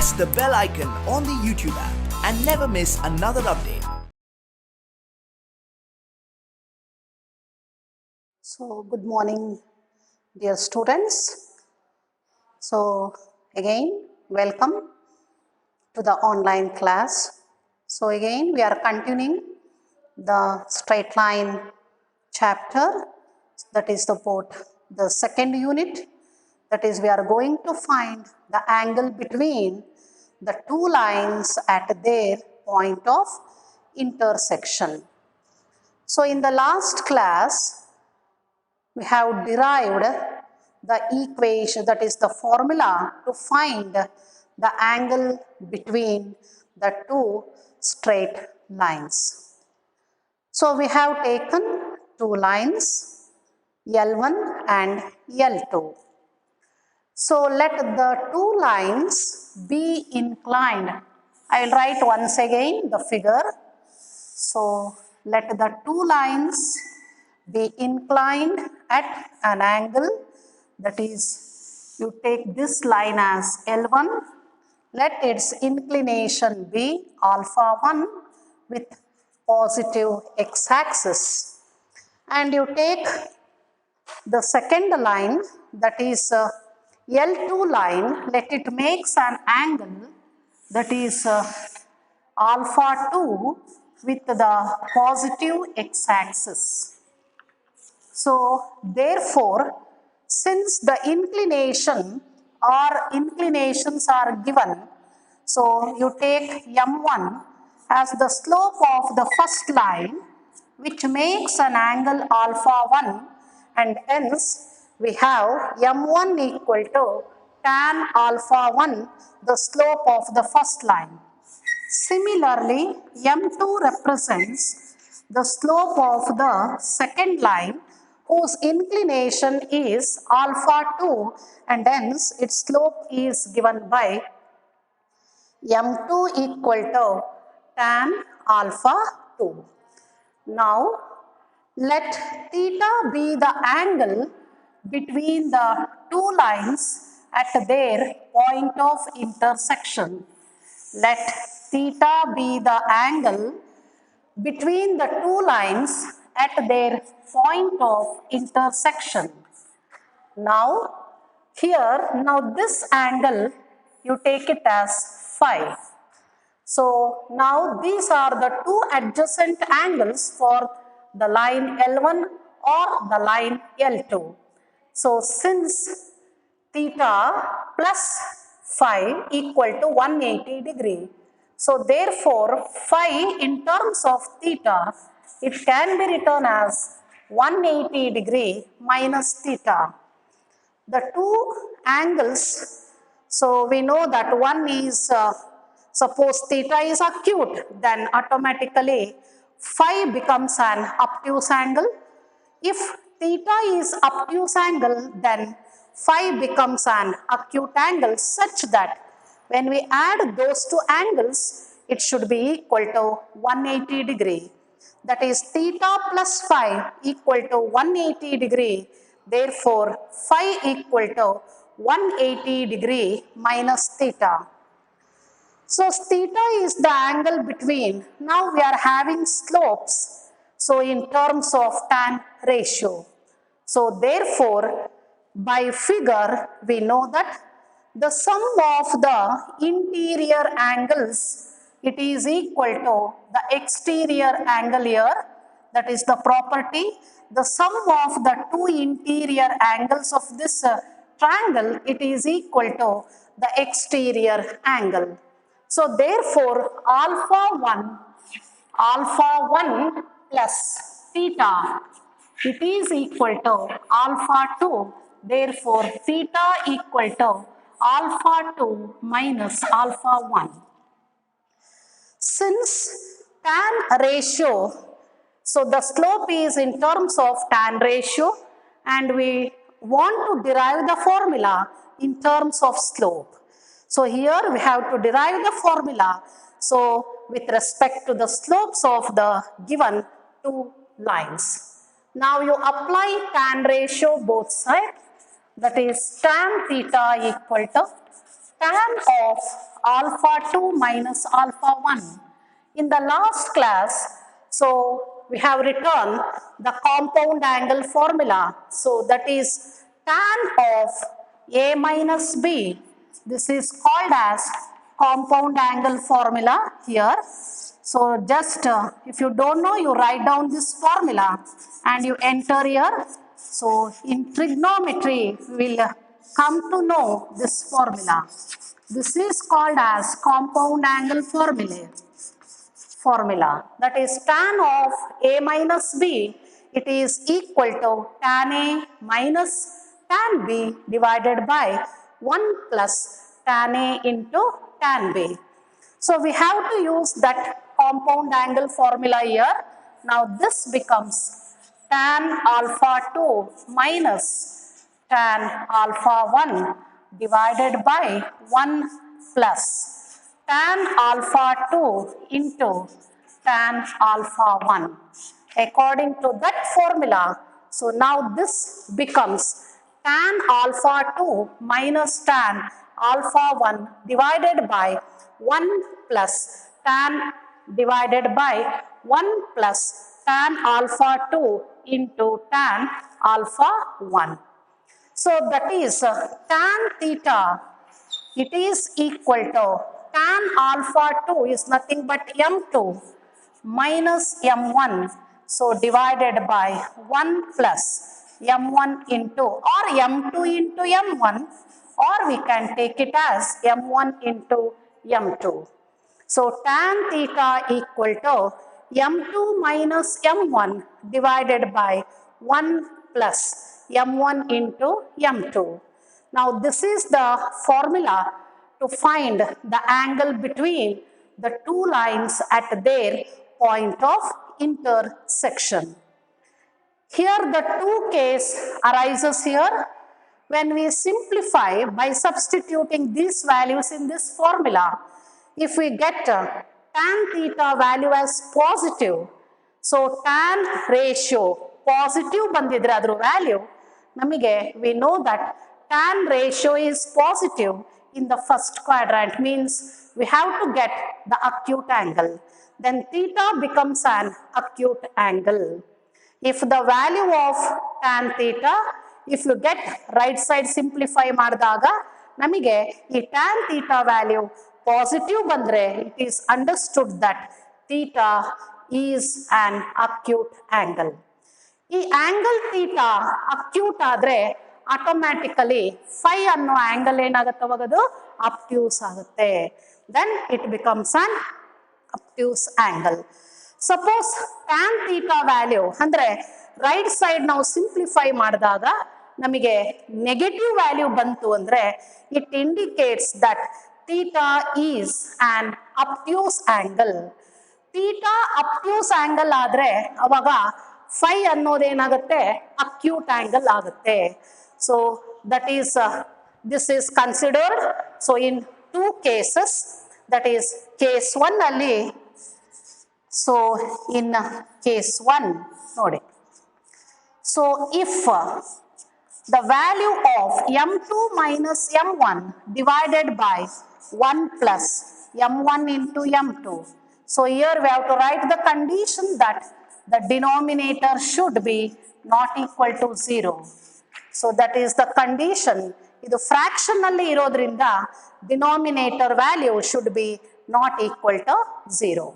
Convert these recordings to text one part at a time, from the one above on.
press the bell icon on the YouTube app and never miss another update. So, good morning, dear students. So, again, welcome to the online class. So, again, we are continuing the straight line chapter, that is about the second unit. That is, we are going to find the angle between the two lines at their point of intersection. So, in the last class, we have derived the equation, that is the formula to find the angle between the two straight lines. So we have taken two lines, L1 and L2. So let the two lines be inclined. I will write once again the figure. So let the two lines be inclined at an angle, that is, you take this line as L1, let its inclination be alpha 1 with positive x-axis, and you take the second line, that is L2 line, let it makes an angle, that is alpha 2 with the positive x-axis. So, therefore, since the inclination or inclinations are given, so you take M1 as the slope of the first line, which makes an angle alpha 1, and hence we have M1 equal to tan alpha 1, the slope of the first line. Similarly, M2 represents the slope of the second line, whose inclination is alpha 2, and hence its slope is given by M2 equal to tan alpha 2. Now, let theta be the angle between the two lines at their point of intersection. Let theta be the angle between the two lines at their point of intersection. Now, this angle, you take it as phi. So, now these are the two adjacent angles for the line L1 or the line L2. So, since theta plus phi equal to 180 degree. So therefore, phi in terms of theta, it can be written as 180 degree minus theta. The two angles, so we know that one is, suppose theta is acute, then automatically phi becomes an obtuse angle. If theta is obtuse angle, then phi becomes an acute angle, such that when we add those two angles, it should be equal to 180 degree. That is, theta plus phi equal to 180 degree. Therefore, phi equal to 180 degree minus theta. So, theta is the angle between, now we are having slopes, so in terms of tan ratio. So, therefore, by figure, we know that the sum of the interior angles, it is equal to the exterior angle here, that is the property. The sum of the two interior angles of this triangle, it is equal to the exterior angle. So, therefore, alpha 1 plus theta, it is equal to alpha 2. Therefore, theta equal to alpha 2 minus alpha 1. Since tan ratio, so the slope is in terms of tan ratio, and we want to derive the formula in terms of slope. So here we have to derive the formula, so with respect to the slopes of the given two lines. Now you apply tan ratio both sides, that is tan theta equal to tan of alpha 2 minus alpha 1. In the last class, so we have written the compound angle formula. So that is tan of A minus B. This is called as compound angle formula here. So just if you don't know, you write down this formula and you enter here. So in trigonometry, we will come to know this formula. This is called as compound angle formula. That is tan of A minus B. It is equal to tan A minus tan B divided by 1 plus tan A into tan B. So we have to use that compound angle formula here. Now this becomes tan alpha 2 minus tan alpha 1 divided by 1 plus tan alpha 2 into tan alpha 1. According to that formula, so now this becomes tan alpha 2 minus tan alpha 1 divided by 1 plus tan divided by 1 plus tan alpha 2 into tan alpha 1. So that is tan theta, it is equal to tan alpha 2 is nothing but m2 minus m1. So divided by 1 plus m1 into or m2 into m1, or we can take it as m1 into m2. So tan theta equal to m2 minus m1 divided by 1 plus m1 into m2. Now this is the formula to find the angle between the two lines at their point of intersection. Here the two case arises here. When we simplify by substituting these values in this formula, if we get tan theta value as positive, so tan ratio positive bandidre adru value, namige we know that tan ratio is positive in the first quadrant, means we have to get the acute angle. Then theta becomes an acute angle. If the value of tan theta, if you get right side simplify ಮಾಡಿದಾಗ ನಮಗೆ ಈ tan theta value positive ಬಂದ್ರೆ it is understood that theta is an acute angle. ಈ angle theta acute ಆದ್ರೆ automatically phi ಅನ್ನೋ angle ಏನಾಗುತ್ತೆ ಅವಾಗದು obtuse ಆಗುತ್ತೆ. Then it becomes an obtuse angle. Suppose tan theta value ಅಂದ್ರೆ ರೈಟ್ ಸೈಡ್ ನಾವು simplify ಮಾಡಿದಾಗ ನಮಗೆ ನೆಗೆಟಿವ್ ವ್ಯಾಲ್ಯೂ ಬಂತು ಅಂದ್ರೆ it indicates that theta is an obtuse angle. Theta obtuse angle ಆದ್ರೆ ಅವಾಗ ಫೈ ಅನ್ನೋದೇನಾಗುತ್ತೆ ಅಕ್ಯೂಟ್ ಆಂಗಲ್ ಆಗುತ್ತೆ. So that is this is considered. So in two cases, that is case 1 ಅಲ್ಲಿ, so in case 1 ನೋಡಿ, so if the value of m2 minus m1 divided by 1 plus m1 into m2, so here we have to write the condition that the denominator should be not equal to 0. So that is the condition. ಇದು fraction ಅಲ್ಲಿ ಇರೋದ್ರಿಂದ denominator value should be not equal to 0.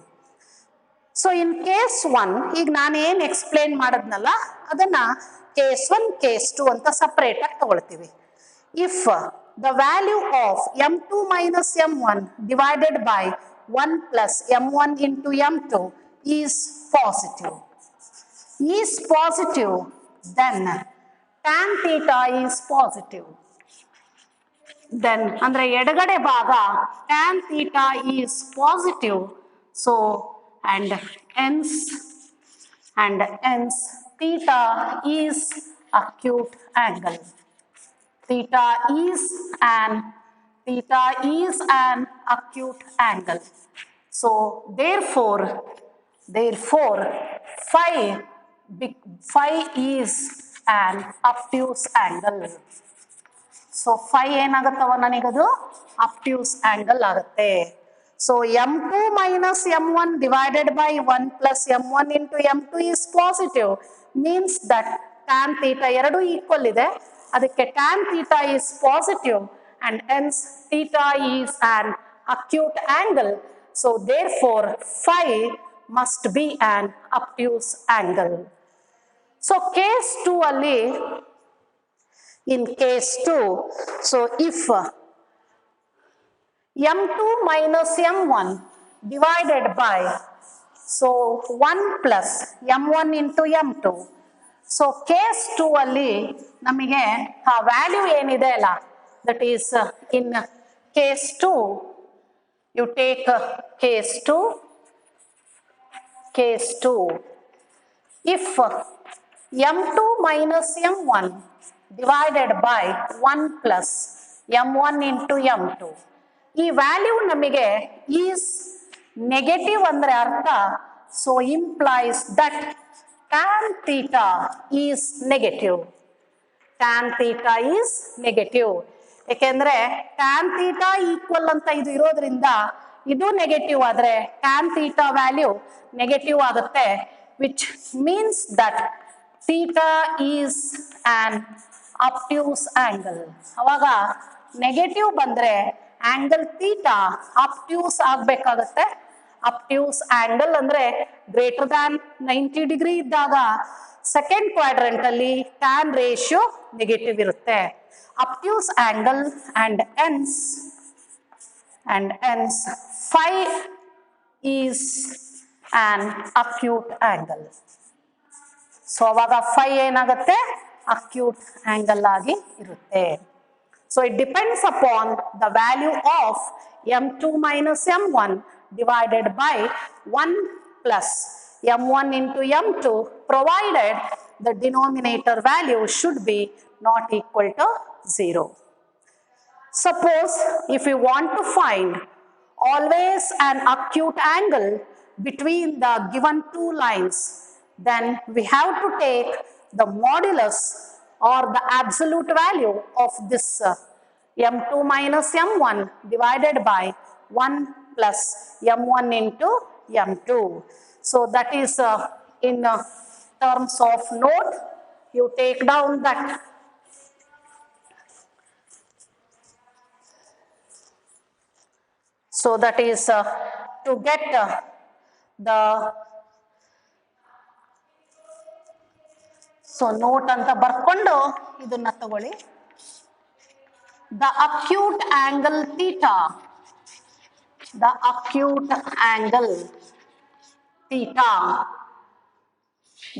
So in case 1 ಈಗ ನಾನು ಏನು explain ಮಾಡಿದ್ನಲ್ಲ ಅದನ್ನ case 1 case 2 ಅಂತ separate ಆಗಿ ತಗೊಳ್ತೀವಿ. If the value of m2 minus m1 divided by 1 plus m1 into m2 is positive, then tan theta is positive. Then ಅಂದ್ರೆ ಎಡಗಡೆ ಭಾಗ tan theta is positive. So and hence theta is acute angle. Theta is an acute angle. So therefore phi is an obtuse angle. So phi ಏನಾಗುತ್ತವ ನನಗದು obtuse angle ಆಗುತ್ತೆ. So m2 minus m1 divided by 1 plus m1 into m2 is positive, means that tan theta ಎರಡು equal ಇದೆ, ಅದಕ್ಕೆ tan theta is positive and hence theta is an acute angle. So therefore phi must be an obtuse angle. So case 2 ಅಲ್ಲಿ, in case 2, so if m2 minus m1 divided by, so 1 plus m1 into m2, so case 2 ಅಲ್ಲಿ ನಮಗೆ ಆ value ಏನಿದೆ ಅಲ್ಲ, that is in case 2 you take case 2, if m2 minus m1 divided by 1 plus m1 into m2, ಈ value ನಮಗೆ is negative ಅಂದ್ರೆ ಅರ್ಥ, so implies that tan theta is negative. tan theta is negative. ಯಾಕೆಂದ್ರೆ tan theta equal ಅಂತ ಇದು ಇರೋದ್ರಿಂದ ಇದು negative ಆದ್ರೆ tan theta ವ್ಯಾಲ್ಯೂ ನೆಗೆಟಿವ್ ಆಗುತ್ತೆ, which means that theta is an obtuse angle. ಅವಾಗ ನೆಗೆಟಿವ್ ಬಂದ್ರೆ ಆಂಗಲ್ ಥೀಟಾ ಅಬ್ಟ್ಯೂಸ್ ಆಗ್ಬೇಕಾಗತ್ತೆ. ಅಬ್ಟ್ಯೂಸ್ ಆಂಗಲ್ ಅಂದ್ರೆ ಗ್ರೇಟರ್ ದ್ಯಾನ್ 90 ಡಿಗ್ರಿ ಇದ್ದಾಗ ಸೆಕೆಂಡ್ ಕ್ವಾಡ್ರೆಂಟ್ ಅಲ್ಲಿ ಟ್ಯಾನ್ ರೇಷಿಯೋ ನೆಗೆಟಿವ್ ಇರುತ್ತೆ. Obtuse angle and hence phi is an acute angle. So ಅವಾಗ phi ಏನಾಗುತ್ತೆ, acute angle ಆಗಿ ಇರುತ್ತೆ. So it depends upon the value of m2 minus m1 divided by 1 plus m1 into m2, provided the denominator value should be not equal to 0. Suppose if you want to find always an acute angle between the given two lines, then we have to take the modulus or the absolute value of this m2 minus m1 divided by 1 plus m1 into m2. So that is in terms of note, you take down that. So that is to get the, so note ಅಂತ ಬರ್ಕೊಂಡು ಇದನ್ನ ತಗೊಳ್ಳಿ. The acute angle theta, the acute angle theta,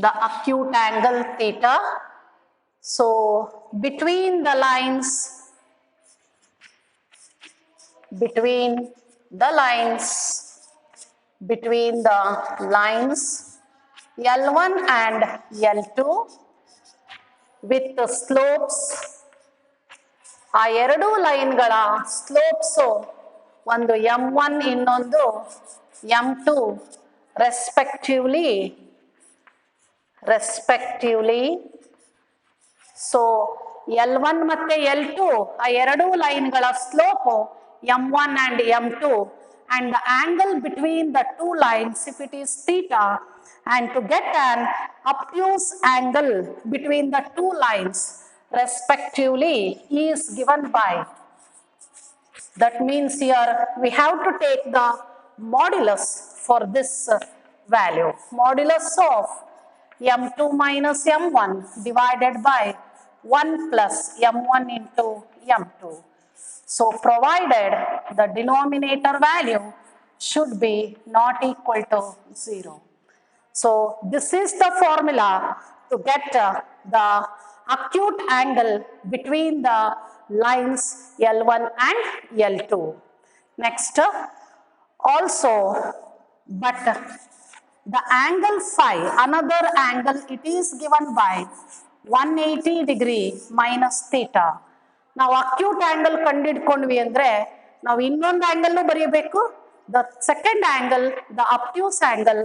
the acute angle theta. So between the lines, between the lines L1 and L2 with the slopes, ಆ ಎರಡು ಲೈನ್ಗಳ slopes ಒಂದು m1 ಇನ್ನೊಂದು m2 respectively. So L1 ಮತ್ತೆ L2 ಆ ಎರಡು ಲೈನ್ಗಳ slope m1 and m2, and the angle between the two lines, if it is theta, and to get an obtuse angle between the two lines respectively is given by, that means here we have to take the modulus for this value, modulus of m2 minus m1 divided by 1 plus m1 into m2. So provided the denominator value should be not equal to 0. So this is the formula to get the acute angle between the lines L1 and L2. Next, also, but the angle phi, another angle, it is given by 180 degree minus theta. ನಾವು acute angle ಕಂಡಿಡ್ಕೊಂಡ್ವಿ ಅಂದ್ರೆ ನಾವು ಇನ್ನೊಂದು angle ಬರೀಬೇಕು. The second angle, the obtuse angle,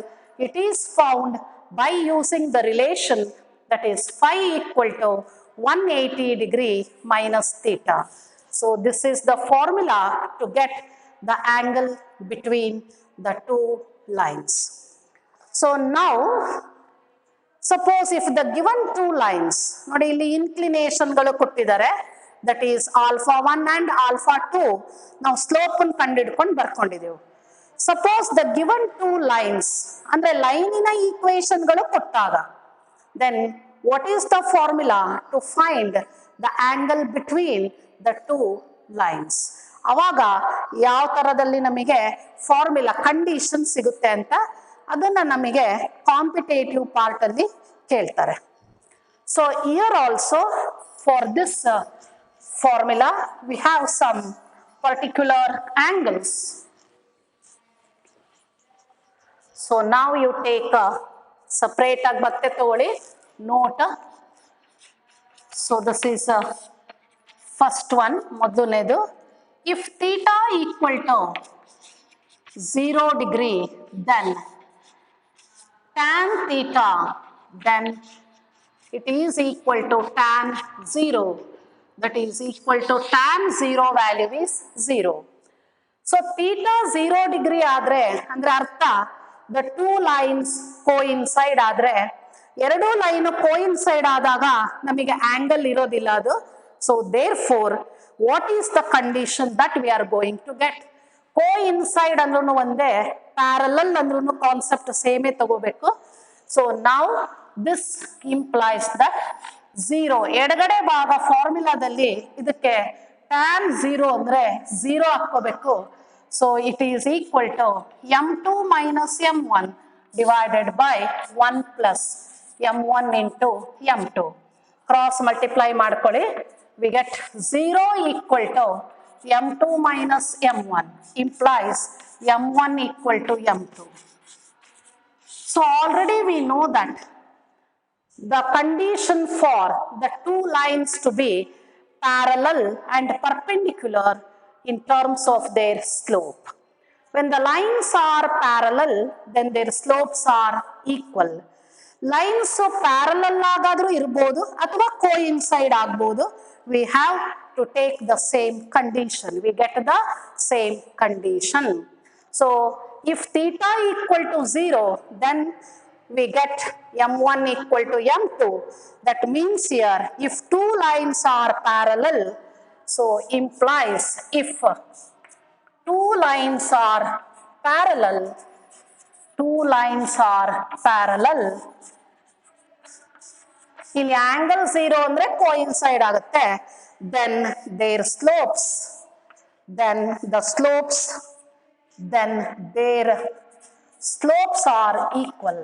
it is found by using the relation, that is phi equal to 180 degree minus theta. So this is the formula to get the angle between the two lines. So now, suppose if the given two lines, ನೋಡಿ ಇಲ್ಲಿ ಇನ್ಕ್ಲಿನೇಷನ್ಗಳು ಕೊಟ್ಟಿದ್ದಾರೆ, that is alpha 1 and alpha 2, ನಾವು slope ಅನ್ನು ಕಂಡುಹಿಡ್ಕೊಂಡು ಬರ್ಕೊಂಡಿದ್ದೇವೆ. Suppose the given two lines, ಅಂದ್ರೆ ಲೈನಿನ ಈಕ್ವೇಷನ್ಗಳು ಕೊಟ್ಟಾಗ, then what is the formula to find the angle between the two lines? ಅವಾಗ ಯಾವ ತರದಲ್ಲಿ ನಮಗೆ ಫಾರ್ಮುಲಾ ಕಂಡೀಷನ್ ಸಿಗುತ್ತೆ ಅಂತ ಅದನ್ನ ನಮಗೆ ಕಾಂಪಿಟೇಟಿವ್ ಪಾರ್ಟ್ ಅಲ್ಲಿ ಕೇಳ್ತಾರೆ. So here also for this formula we have some particular angles. So ನಾವು ಯು ಟೇಕ್ ಸಪರೇಟ್ ಆಗಿ ಮತ್ತೆ ತಗೊಳ್ಳಿ note. So this is first one, ಮೊದಲನೇದು. If theta equal to 0 degree, then tan theta, then it is equal to tan 0. That is equal to tan 0 value is 0. So theta 0 degree ಆದ್ರೆ ಅಂದ್ರೆ ಅರ್ಥ the two lines coincide ಆದ್ರೆ, ಎರಡು line coincide ಆದಾಗ ನಮಗೆ angle ಇರೋದಿಲ್ಲ ಅದು. So therefore what is the condition that we are going to get? Coincide ಅಂದ್ರೂ ಒಂದೇ, parallel ಅಂದ್ರೂ ಕಾನ್ಸೆಪ್ಟ್ ಸೇಮೇ ತಗೋಬೇಕು. So now this implies that 0 ಎಡಗಡೆ ಭಾಗ ಫಾರ್ಮುಲಾದಲ್ಲಿ ಇದಕ್ಕೆ tan 0 ಅಂದ್ರೆ 0 ಹಾಕೋಬೇಕು. So it is equal to m2 minus m1 divided by 1 plus m1 into m2. Cross multiply ಮಾಡ್ಕೊಳ್ಳಿ. We get 0 equal to m2 minus m1 implies m1 equal to m2. So already we know that the condition for the two lines to be parallel and perpendicular in terms of their slope. When the lines are parallel, then their slopes are equal. Lines parallel ಆಗಾದ್ರೂ ಇರಬಹುದು ಅಥವಾ coincide ಆಗಬಹುದು. We have to take the same condition. We get the same condition. So if theta equal to 0, then we get m1 equal to m2. That means here if two lines are parallel, so implies if two lines are parallel, ಇಲ್ಲಿ angle 0 ಅಂದ್ರೆ coincide ಆಗುತ್ತೆ, then their slopes are equal.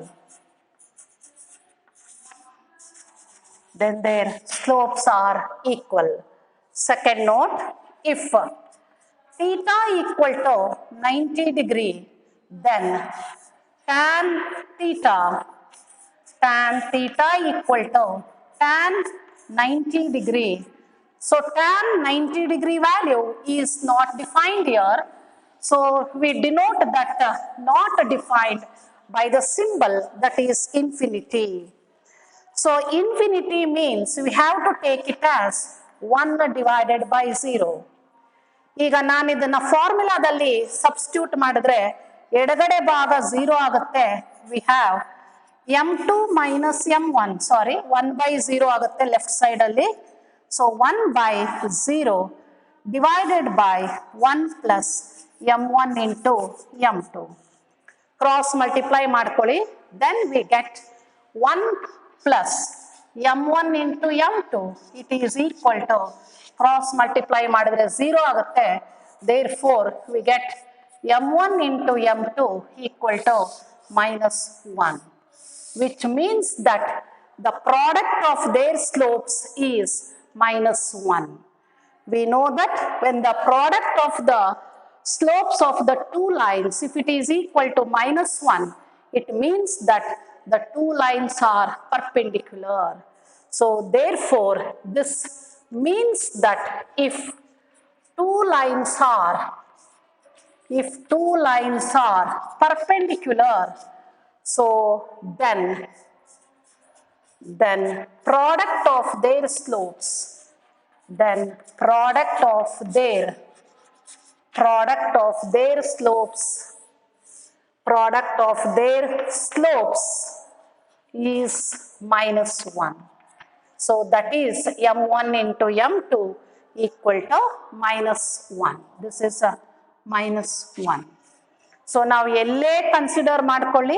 Second note, if theta equal to 90 degree, then tan theta equal to tan 90 degree. So tan 90 degree value is not defined here. So we denote that not defined by the symbol that is infinity. So infinity means we have to take it as 1 divided by 0. ಈಗ ನಾನು ಇದನ್ನ ಫಾರ್ಮುಲಾದಲ್ಲಿ substitute ಮಾಡಿದ್ರೆ ಎಡಗಡೆ ಭಾಗ 0 ಆಗುತ್ತೆ. We have m2 minus m1, 1 by 0 ಆಗುತ್ತೆ left side ಅಲ್ಲಿ. So 1 by 0 divided by 1 plus m1 into m2. Cross multiply ಮಾಡ್ಕೊಳ್ಳಿ. Then we get 1 plus m1 into m2. It is equal to, cross multiply ಮಾಡಿದ್ರೆ 0 ಆಗುತ್ತೆ. Therefore we get m1 into m2 equal to minus 1. Which means that the product of their slopes is minus 1. We know that when the product of the slopes of the two lines, if it is equal to minus 1, it means that the two lines are perpendicular. So therefore this means that if two lines are perpendicular, so then then product of their slopes, then product of their slopes, product of their slopes is minus 1. So that is m1 into m2 equal to minus 1. This is a minus 1. So ನಾವು ಎಲ್ಲೇ consider ಮಾಡ್ಕೊಳ್ಳಿ,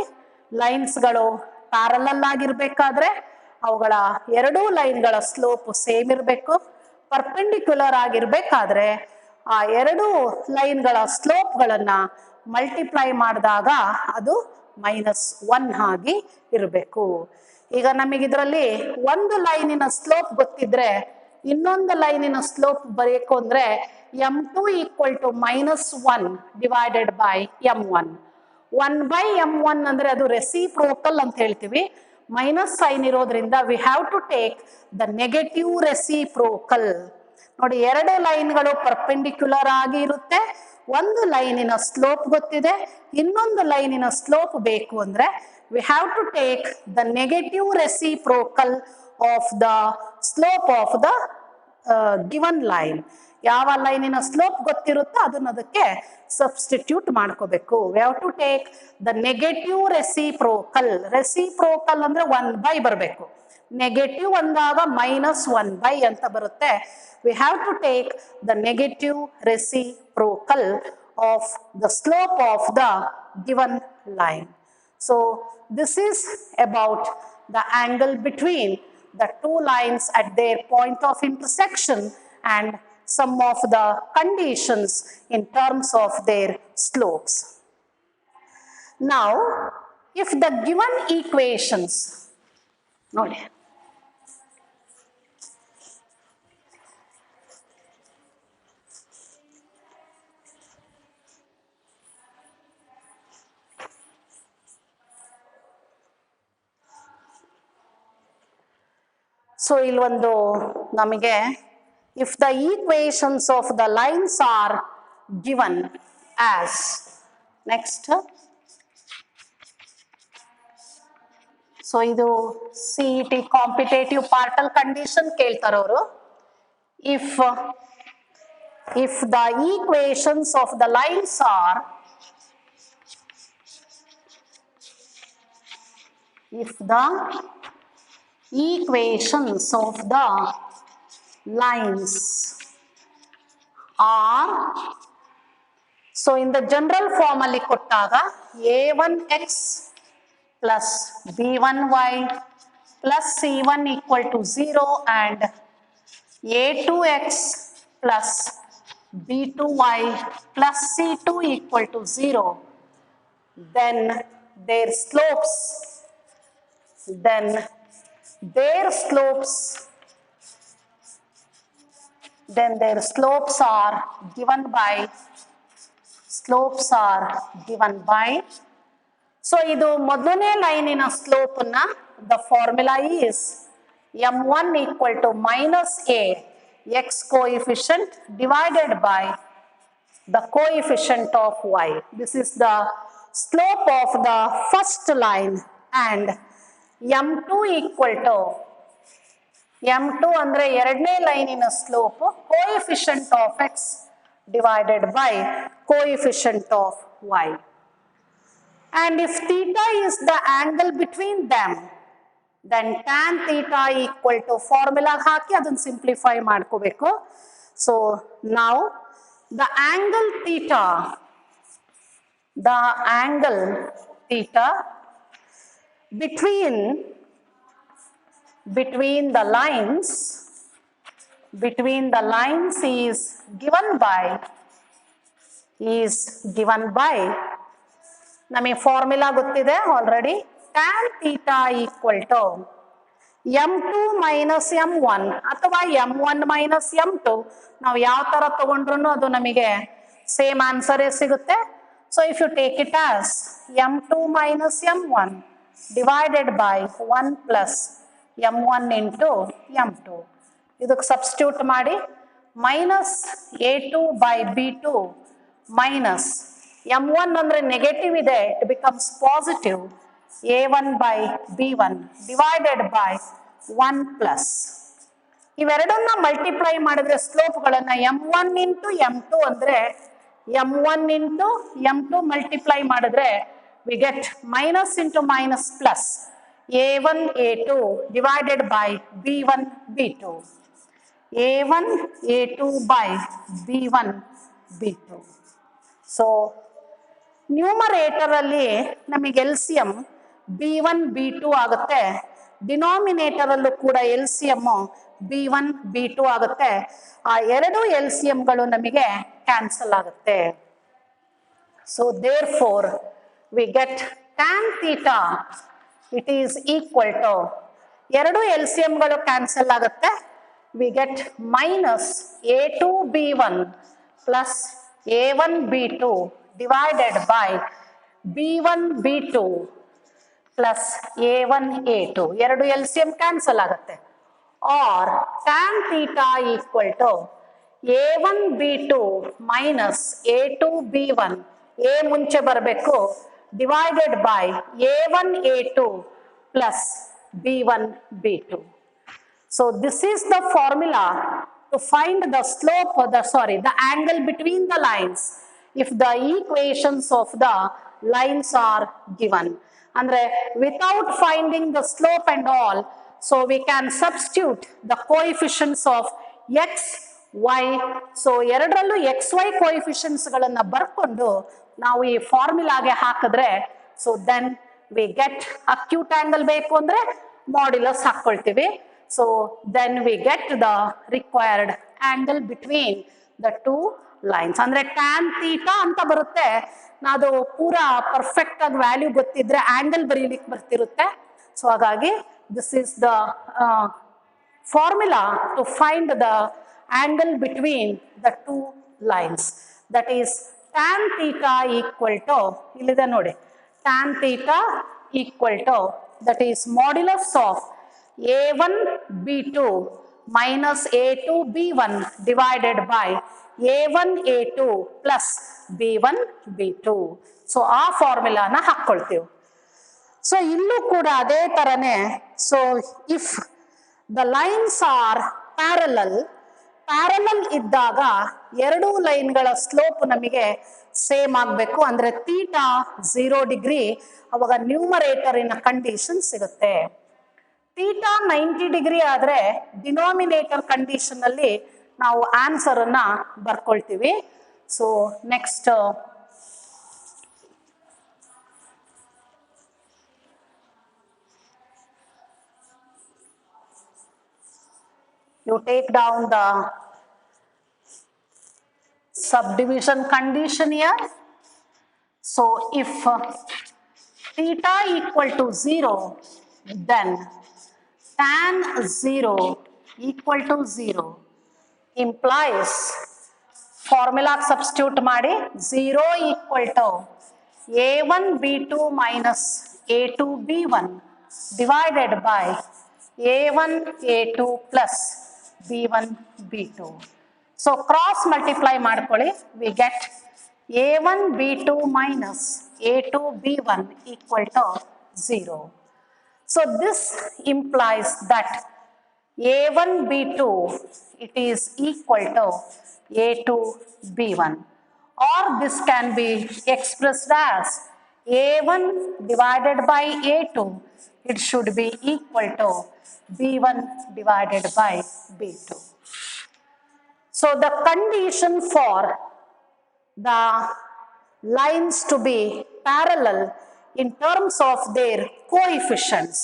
ಲೈನ್ಸ್ಗಳು parallel ಆಗಿರ್ಬೇಕಾದ್ರೆ ಅವುಗಳ ಎರಡೂ ಲೈನ್ಗಳ slope same ಇರಬೇಕು. Perpendicular ಆಗಿರ್ಬೇಕಾದ್ರೆ ಆ ಎರಡೂ ಲೈನ್ಗಳ ಸ್ಲೋಪ್ಗಳನ್ನು multiply ಮಾಡಿದಾಗ ಅದು ಮೈನಸ್ 1 ಆಗಿ ಇರಬೇಕು. ಈಗ ನಮಗಿದ್ರಲ್ಲಿ ಒಂದು ಲೈನಿನ ಸ್ಲೋಪ್ ಗೊತ್ತಿದ್ರೆ ಇನ್ನೊಂದು ಲೈನಿನ ಸ್ಲೋಪ್ ಬರೆಯಬೇಕು ಅಂದ್ರೆ m2 equal to minus 1 divided by m1. 1 by m1 ಅಂದ್ರೆ ಅದು ರೆಸಿಪ್ರೋಕಲ್ ಅಂತ ಹೇಳ್ತೀವಿ. ಮೈನಸ್ ಸೈನ್ ಇರೋದ್ರಿಂದ we have to take the negative reciprocal. ನೋಡಿ, ಎರಡು ಲೈನ್ಗಳು ಪರ್ಪೆಂಡಿಕ್ಯುಲರ್ ಆಗಿ ಇರುತ್ತೆ, ಒಂದು ಲೈನಿನ ಸ್ಲೋಪ್ ಗೊತ್ತಿದೆ, ಇನ್ನೊಂದು ಲೈನಿನ ಸ್ಲೋಪ್ ಬೇಕು ಅಂದ್ರೆ we have to take the negative reciprocal of the slope of the given line. ಯಾವ ಲೈನಿನ ಸ್ಲೋಪ್ ಗೊತ್ತಿರುತ್ತೋ ಅದನ್ನ ಅದಕ್ಕೆ ಸಬ್ಸ್ಟಿಟ್ಯೂಟ್ ಮಾಡ್ಕೋಬೇಕು. we have to take the negative reciprocal. Reciprocal ಅಂದ್ರೆ 1 by ಬರಬೇಕು, ನೆಗೆಟಿವ್ ಅಂದಾಗ ಮೈನಸ್ 1 by ಅಂತ ಬರುತ್ತೆ. we have to take the negative reciprocal of the slope of the given line. So this is about the angle between the two lines at their point of intersection and some of the conditions in terms of their slopes. Now, if the given equations, ನೋಡಿ, so ಇಲ್ಲೊಂದು ನಮಗೆ if the equations of the lines are given as, next, so ಇದು CET competitive ಪಾರ್ಟಲ್ condition ಕೇಳ್ತಾರವರು. if the equations of the lines are, if the equations of the lines are, so in the general form ಅಲ್ಲಿ ಕೊಟ್ಟಾಗ a1x plus b1y plus c1 equal to 0 and a2x plus b2y plus c2 equal to 0, then their slopes are given by, so ಇದು ಮೊದಲನೇ ಲೈನಿನ slope ನ the formula is m1 equal to minus a x coefficient divided by the coefficient of y. This is the slope of the first line, and m2 equal to, m2 ಅಂದ್ರೆ ಎರಡನೇ ಲೈನಿನ slope coefficient of x divided by coefficient of y. And if theta is the angle between them, then tan theta equal to formula ಹಾಕಿ ಅದನ್ನು simplify ಮಾಡ್ಕೋಬೇಕು. So now the angle theta between the lines is given by ನಮಗೆ formula ಗೊತ್ತಿದೆ already. tan theta equal to m2 minus m1 ಅಥವಾ m1 minus m2, ನಾವು ಯಾವ ತರ ತಗೊಂಡ್ರು ಅದು ನಮಗೆ ಸೇಮ್ ಆನ್ಸರೇ ಸಿಗುತ್ತೆ. So if you take it as m2 minus m1 divided by 1 plus m1 into m2, ಇದಕ್ಕೆ ಸಬ್ಸ್ಟಿಟ್ಯೂಟ್ ಮಾಡಿ minus a2 by b2 minus m1 ಅಂದ್ರೆ ನೆಗೆಟಿವ್ ಇದೆ, it becomes positive, a1 by b1 divided by 1 plus. ಇವೆರಡನ್ನ multiply ಮಾಡಿದ್ರೆ ಸ್ಲೋಪ್ಗಳನ್ನ m1 into m2 ಅಂದ್ರೆ m1 into m2 multiply ಮಾಡಿದ್ರೆ we get minus into minus plus a1 a2 divided by b1 b2. a1 a2 by b1 b2. So numerator ಅಲ್ಲಿ ನಮಗೆ LCM b1 b2 ಆಗುತ್ತೆ, denominator ಅಲ್ಲೂ ಕೂಡ LCM b1 b2 ಆಗುತ್ತೆ. ಆ ಎರಡು LCMಗಳು ನಮಗೆ ಕ್ಯಾನ್ಸಲ್ ಆಗುತ್ತೆ. So therefore we get tan theta it is equal to, ಎರಡು LCMಗಳು ಕ್ಯಾನ್ಸಲ್ ಆಗುತ್ತೆ, V get minus a2 b1 plus a1 b2 divided by b1 b2 plus a1 a2. ಎರಡು LCM ಕ್ಯಾನ್ಸಲ್ ಆಗುತ್ತೆ. Or tan theta equal to a1 b2 minus a2 b1, a ಮುಂಚೆ ಬರಬೇಕು, divided by a1 a2 plus b1 b2. So this is the formula to find the slope of the angle between the lines if the equations of the lines are given. Andre without finding the slope and all, so we can substitute the coefficients of x y. So ಎರಡರಲ್ಲೂ xy coefficients ಗಳನ್ನ ಬರ್ಕೊಂಡು ನಾವು ಈ ಫಾರ್ಮುಲಾಗೆ ಹಾಕಿದ್ರೆ, so then we get acute angle ಬೇಕು ಅಂದ್ರೆ modulus ಹಾಕೊಳ್ತೀವಿ. So then we get the required angle between the two lines. ಅಂದ್ರೆ tan theta ಅಂತ ಬರುತ್ತೆ. ಅದು ಪೂರಾ ಪರ್ಫೆಕ್ಟ್ ಆಗಿ ವ್ಯಾಲ್ಯೂ ಗೊತ್ತಿದ್ರೆ ಆಂಗಲ್ ಬರೀಲಿಕ್ಕೆ ಬರ್ತಿರುತ್ತೆ. ಸೊ ಹಾಗಾಗಿ this is the formula to find the angle between the two lines. That is tan theta equal to, ಇಲ್ಲಿದೆ ನೋಡಿ, tan theta equal to that is modulus of a1 b2 minus a2 b1 divided by a1 a2 plus b1 b2. So ಆ ಫಾರ್ಮುಲಾನ ಹಾಕ್ಕೊಳ್ತೀವಿ. So ಇಲ್ಲೂ ಕೂಡ ಅದೇ ತರನೇ, so if the lines are parallel ಇದ್ದಾಗ ಎರಡು ಲೈನ್ಗಳ slope ನಮಗೆ ಸೇಮ್ ಆಗಬೇಕು. ಅಂದ್ರೆ ಥೀಟಾ 0 ಡಿಗ್ರಿ, ಅವಾಗ ನ್ಯೂಮರೇಟರಿನ ಕಂಡೀಷನ್ ಸಿಗುತ್ತೆ. ಥೀಟಾ 90 ಡಿಗ್ರಿ ಆದ್ರೆ ಡಿನಾಮಿನೇಟರ್ ಕಂಡೀಷನ್ ಅಲ್ಲಿ ನಾವು ಆನ್ಸರ್ ಅನ್ನ ಬರ್ಕೊಳ್ತೀವಿ. So next you take down the subdivision condition here. So if theta equal to 0, then tan 0 equal to 0 implies, formula substitute ಮಾಡಿ, 0 equal to a1 b2 minus a2 b1 divided by a1 a2 plus b1 b2. So cross multiply ಮಾಡ್ಕೊಳ್ಳಿ, we get a1 b2 minus a2 b1 equal to 0. So this implies that a1 b2 it is equal to a2 b1, or this can be expressed as a1 divided by a2, it should be equal to b1 divided by b2. So the condition for the lines to be parallel in terms of their coefficients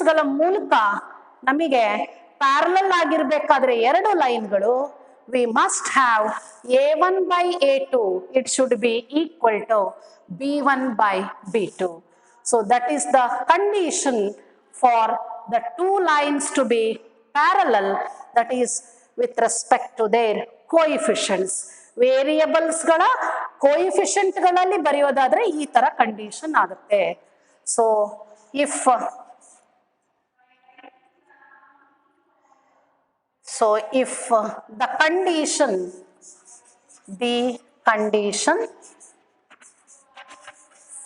ಗಳ ಮೂಲಕ ನಮಗೆ parallel ಆಗಿರಬೇಕಾದ್ರೆ ಎರಡು ಲೈನ್ಗಳು, we must have a1 by a2, it should be equal to b1 by b2. So that is the condition for the two lines to be parallel, that is with respect to their coefficients. Variables ಗಳ coefficient ಗಳಲ್ಲಿ ಬರೆಯೋದಾದ್ರೆ ಈ ತರ condition ಆಗುತ್ತೆ. So if the condition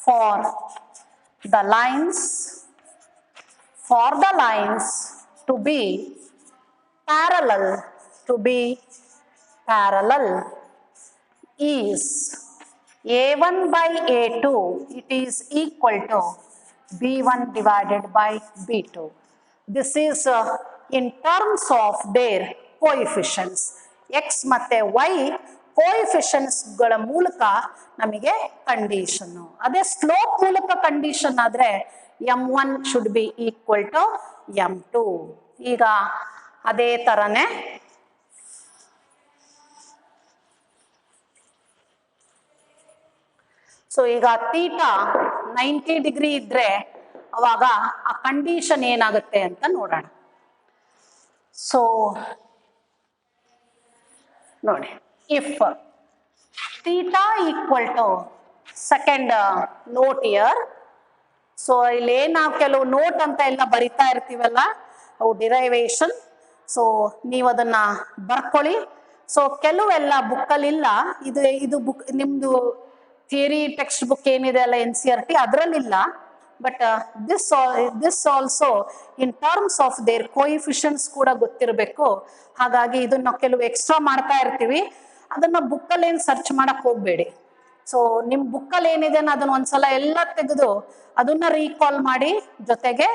for the lines for the lines to be parallel is A1 by A2, it is equal to B1 divided by B2. This is in terms of their coefficients. X ಮತ್ತೆ Y coefficients ಗಳ ಮೂಲಕ ನಮಗೆ condition. ಅದೇ slope ಮೂಲಕ condition ಆದ್ರೆ M1 should be equal to M2. ಈಗ ಅದೇ ತರನೇ ಸೊ ಈಗ ಥೀಟಾ 90 ಡಿಗ್ರಿ ಇದ್ರೆ ಅವಾಗ ಆ ಕಂಡೀಷನ್ ಏನಾಗುತ್ತೆ ಅಂತ ನೋಡೋಣ. ಸೊ ನೋಡಿ, if theta equal to second note here. So ಇಲ್ಲಿ ನಾವು ಕೆಲವು ನೋಟ್ ಅಂತ ಎಲ್ಲ ಬರಿತಾ ಇರ್ತೀವಲ್ಲ, ಅವು ಡಿರೈವೇಶನ್. ಸೊ ನೀವು ಅದನ್ನ ಬರ್ಕೊಳ್ಳಿ. ಸೊ ಕೆಲವೆಲ್ಲ ಬುಕ್ಕಲ್ಲಿಲ್ಲ, ಇದು ಬುಕ್ ನಿಮ್ದು ಥಿಯರಿ ಟೆಕ್ಸ್ಟ್ ಬುಕ್ ಏನಿದೆ ಅಲ್ಲ NCERT ಅದರಲ್ಲಿಲ್ಲ. But this also in terms of their coefficients ಕೂಡ ಗೊತ್ತಿರಬೇಕು. ಹಾಗಾಗಿ ಇದನ್ನ ಕೆಲವು ಎಕ್ಸ್ಟ್ರಾ ಮಾಡ್ತಾ ಇರ್ತೀವಿ, ಅದನ್ನ ಬುಕ್ಕಲ್ಲಿ ಏನು ಸರ್ಚ್ ಮಾಡಕ್ ಹೋಗ್ಬೇಡಿ. ಸೊ ನಿಮ್ ಬುಕ್ಕಲ್ಲಿ ಏನಿದೆ ಅದನ್ನ ಒಂದ್ಸಲ ಎಲ್ಲ ತೆಗೆದು ಅದನ್ನ ರೀಕಾಲ್ ಮಾಡಿ, ಜೊತೆಗೆ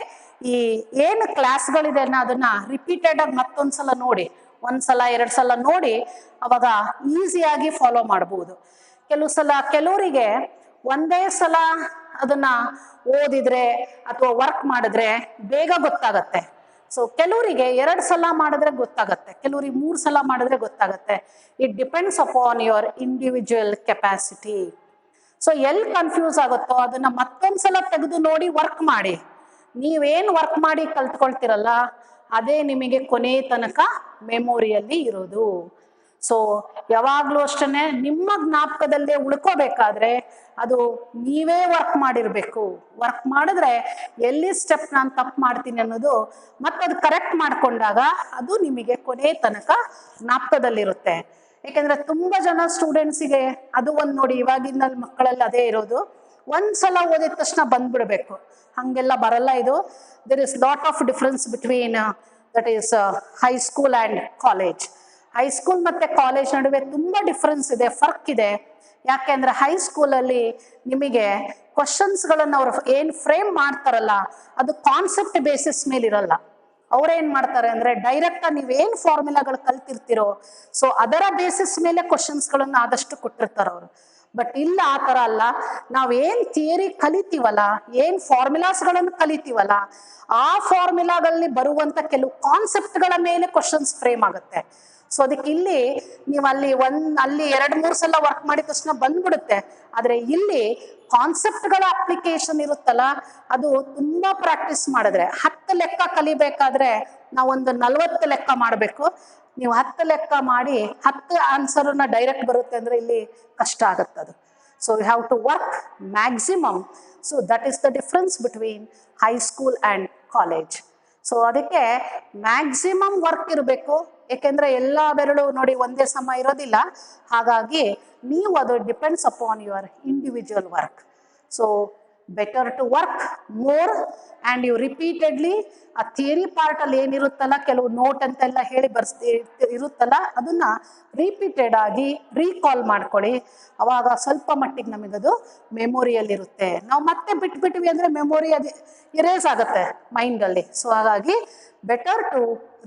ಈ ಏನು ಕ್ಲಾಸ್ಗಳಿದೆ ಅದನ್ನ ರಿಪೀಟೆಡ್ ಆಗಿ ಮತ್ತೊಂದ್ಸಲ ನೋಡಿ, ಒಂದ್ಸಲ 2 ಸಲ ನೋಡಿ, ಅವಾಗ ಈಸಿಯಾಗಿ ಫಾಲೋ ಮಾಡ್ಬೋದು. ಕೆಲವರಿಗೆ ಒಂದೇ ಸಲ ಅದನ್ನ ಓದಿದ್ರೆ ಅಥವಾ ವರ್ಕ್ ಮಾಡಿದ್ರೆ ಬೇಗ ಗೊತ್ತಾಗತ್ತೆ. ಸೊ ಕೆಲವರಿಗೆ 2 ಸಲ ಮಾಡಿದ್ರೆ ಗೊತ್ತಾಗತ್ತೆ, ಕೆಲವರಿಗೆ 3 ಸಲ ಮಾಡಿದ್ರೆ ಗೊತ್ತಾಗತ್ತೆ. It depends upon your individual capacity. So ಎಲ್ಲಿ ಕನ್ಫ್ಯೂಸ್ ಆಗುತ್ತೋ ಅದನ್ನ ಮತ್ತೊಂದ್ಸಲ ತೆಗೆದು ನೋಡಿ ವರ್ಕ್ ಮಾಡಿ. ನೀವೇನು ವರ್ಕ್ ಮಾಡಿ ಕಲ್ತ್ಕೊಳ್ತಿರಲ್ಲ ಅದೇ ನಿಮಗೆ ಕೊನೆ ತನಕ ಮೆಮೊರಿಯಲ್ಲಿ ಇರೋದು. ಸೊ ಯಾವಾಗ್ಲೂ ಅಷ್ಟೇ ನಿಮ್ಮ ಜ್ಞಾಪಕದಲ್ಲೇ ಉಳ್ಕೋಬೇಕಾದ್ರೆ ಅದು ನೀವೇ ವರ್ಕ್ ಮಾಡಿರ್ಬೇಕು. ವರ್ಕ್ ಮಾಡಿದ್ರೆ ಎಲ್ಲಿ ಸ್ಟೆಪ್ ನಾನು ತಪ್ಪು ಮಾಡ್ತೀನಿ ಅನ್ನೋದು ಮತ್ತೆ ಅದು ಕರೆಕ್ಟ್ ಮಾಡ್ಕೊಂಡಾಗ ಅದು ನಿಮಗೆ ಕೊನೆ ತನಕ ಜ್ಞಾಪಕದಲ್ಲಿರುತ್ತೆ. ಯಾಕೆಂದ್ರೆ ತುಂಬಾ ಜನ ಸ್ಟೂಡೆಂಟ್ಸಿಗೆ ಅದು ಒಂದು ನೋಡಿ, ಇವಾಗಿನ ಮಕ್ಕಳಲ್ಲಿ ಅದೇ ಇರೋದು, ಒಂದ್ಸಲ ಓದಿದ ತಕ್ಷಣ ಬಂದ್ಬಿಡ್ಬೇಕು. ಹಂಗೆಲ್ಲ ಬರಲ್ಲ ಇದು. There is lot of difference between that is high school and college. High school ಮತ್ತೆ ಕಾಲೇಜ್ ನಡುವೆ ತುಂಬಾ ಡಿಫ್ರೆನ್ಸ್ ಇದೆ, ಫರ್ಕ್ ಇದೆ. ಯಾಕೆಂದ್ರೆ ಹೈಸ್ಕೂಲಲ್ಲಿ ನಿಮಗೆ ಕ್ವಶನ್ಸ್ಗಳನ್ನ ಅವ್ರು ಏನ್ ಫ್ರೇಮ್ ಮಾಡ್ತಾರಲ್ಲ ಅದು ಕಾನ್ಸೆಪ್ಟ್ ಬೇಸಿಸ್ ಮೇಲೆ ಇರಲ್ಲ. ಅವ್ರೇನ್ ಮಾಡ್ತಾರೆ ಅಂದ್ರೆ ಡೈರೆಕ್ಟ್ ನೀವೇನ್ ಫಾರ್ಮುಲಾಗಳು ಕಲ್ತಿರ್ತಿರೋ ಸೊ ಅದರ ಬೇಸಿಸ್ ಮೇಲೆ ಕ್ವಶನ್ಸ್ಗಳನ್ನ ಆದಷ್ಟು ಕೊಟ್ಟಿರ್ತಾರ ಅವರು. ಬಟ್ ಇಲ್ಲ ಆ ತರ ಅಲ್ಲ. ನಾವೇನ್ ಥಿಯರಿ ಕಲಿತೀವಲ್ಲ, ಏನ್ ಫಾರ್ಮುಲಾಸ್ಗಳನ್ನು ಕಲಿತೀವಲ್ಲ, ಆ ಫಾರ್ಮುಲಾಗಳಲ್ಲಿ ಬರುವಂತ ಕೆಲವು ಕಾನ್ಸೆಪ್ಟ್ಗಳ ಮೇಲೆ ಕ್ವಶನ್ಸ್ ಫ್ರೇಮ್ ಆಗುತ್ತೆ. ಸೊ ಅದಕ್ಕೆ ಇಲ್ಲಿ ನೀವು ಅಲ್ಲಿ 2-3 ಸಲ ವರ್ಕ್ ಮಾಡಿದ ತಕ್ಷಣ ಬಂದ್ಬಿಡುತ್ತೆ. ಆದ್ರೆ ಇಲ್ಲಿ ಕಾನ್ಸೆಪ್ಟ್ಗಳ ಅಪ್ಲಿಕೇಶನ್ ಇರುತ್ತಲ್ಲ ಅದು ತುಂಬಾ ಪ್ರಾಕ್ಟೀಸ್ ಮಾಡಿದ್ರೆ, 10 ಲೆಕ್ಕ ಕಲಿಬೇಕಾದ್ರೆ ನಾವೊಂದು 40 ಲೆಕ್ಕ ಮಾಡಬೇಕು. ನೀವು 10 ಲೆಕ್ಕ ಮಾಡಿ 10 ಆನ್ಸರ್ನ ಡೈರೆಕ್ಟ್ ಬರುತ್ತೆ ಅಂದ್ರೆ ಇಲ್ಲಿ ಕಷ್ಟ ಆಗುತ್ತೆ ಅದು. So you have to work maximum. So that is the difference between high school and college. So ಅದಕ್ಕೆ ಮ್ಯಾಕ್ಸಿಮಮ್ ವರ್ಕ್ ಇರಬೇಕು. ಏಕೆಂದ್ರೆ ಎಲ್ಲ ಬೆರಳು ನೋಡಿ ಒಂದೇ ಸಮ ಇರೋದಿಲ್ಲ. ಹಾಗಾಗಿ ನೀವು ಅದು depends upon your individual work. So better to work more and you repeatedly ಆ ಥಿಯರಿ ಪಾರ್ಟ್ ಅಲ್ಲಿ ಏನಿರುತ್ತಲ್ಲ, ಕೆಲವು ನೋಟ್ ಅಂತೆಲ್ಲ ಹೇಳಿ ಇರುತ್ತಲ್ಲ, ಅದನ್ನ ರಿಪೀಟೆಡ್ ಆಗಿ ರೀಕಾಲ್ ಮಾಡ್ಕೊಳ್ಳಿ. ಅವಾಗ ಸ್ವಲ್ಪ ಮಟ್ಟಿಗೆ ನಮಗದು ಮೆಮೊರಿಯಲ್ಲಿರುತ್ತೆ. ನಾವು ಮತ್ತೆ ಬಿಟ್ಬಿಟ್ವಿ ಅಂದ್ರೆ ಮೆಮೊರಿ ಅದು ಇರೇಸ್ ಆಗುತ್ತೆ ಮೈಂಡಲ್ಲಿ. ಸೊ ಹಾಗಾಗಿ better to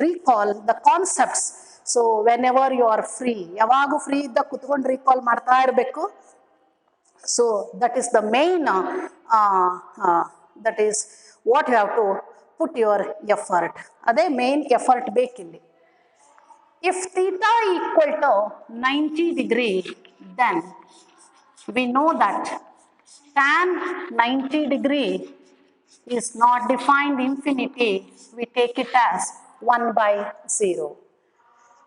recall the concepts. So whenever you are free, ಯಾವಾಗೂ ಫ್ರೀ ಇದ್ದ ಕುತ್ಕೊಂಡು ರೀಕಾಲ್ ಮಾಡ್ತಾ ಇರಬೇಕು. So that is the main, that is what you have to put your effort. Ade main effort bekilli. If theta equal to 90 degree, then we know that tan 90 degree is not defined infinity. We take it as 1/0.